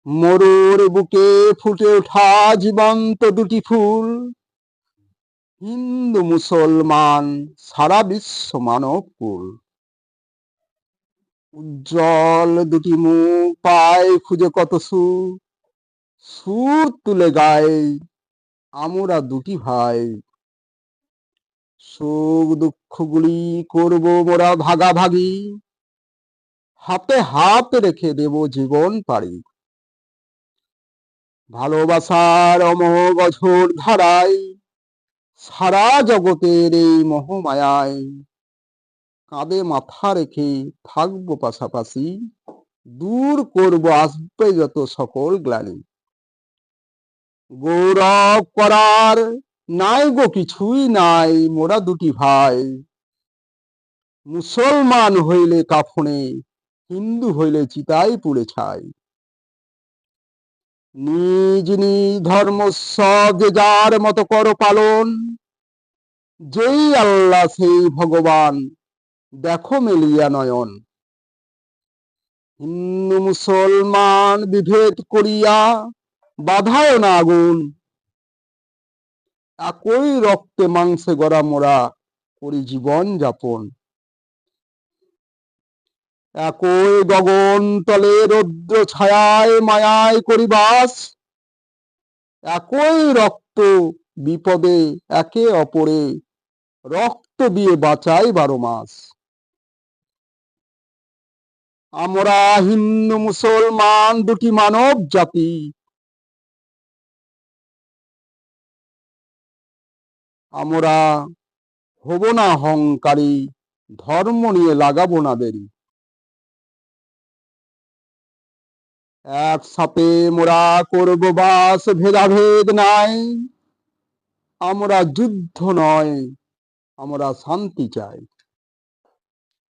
মরুর বুকে ফুটে ওঠা জীবন্ত দুটি ফুল, হিন্দু মুসলমান সারা বিশ্ব মানব কুল। উজ্জ্বল দুটি মুখ পায় খুঁজে কত সুর, সুর তুলে গায় আমরা দুটি ভাই। সুখ দুঃখগুলি করব মোরা ভাগাভাগি, হাতে হাত রেখে দেব জীবন পাড়ি। ভালোবাসার অমোঘ অঝোর ধারায় সারা জগতের এই মোহমায়ায় কাঁধে মাথা রেখে থাকবো পাশাপাশি, দূর করব আসবে যত সকল গ্লানি। গৌরব করার নাই গো কিছুই নাই, মোরা দুটি ভাই। মুসলমান হইলে কাফনে, হিন্দু হইলে চিতায় পুড়ে ছাই। নিজ নিজ ধর্ম সব যে যার মতো করো পালন, যেই আল্লাহ সেই ভগবান দেখো মেলিয়া নয়ন। হিন্দু মুসলমান বিভেদ করিয়া বাধায় না আগুন, একই রক্তে মাংসে গড়া মোরা করি জীবন যাপন। একই গগন তলে রৌদ্র ছায়ায় মায়ায় করি বাস, একই রক্ত বিপদে একে অপরে রক্ত দিয়ে বাঁচাই 12 মাস। আমরা হিন্দু মুসলমান দুটি মানব জাতি, আমরা হব না অহংকারী, ধর্ম নিয়ে লাগাবো না দেরি। একসাথে মোরা করব বাস, ভেদাভেদ নাই। আমরা যুদ্ধ নয়, আমরা শান্তি চাই।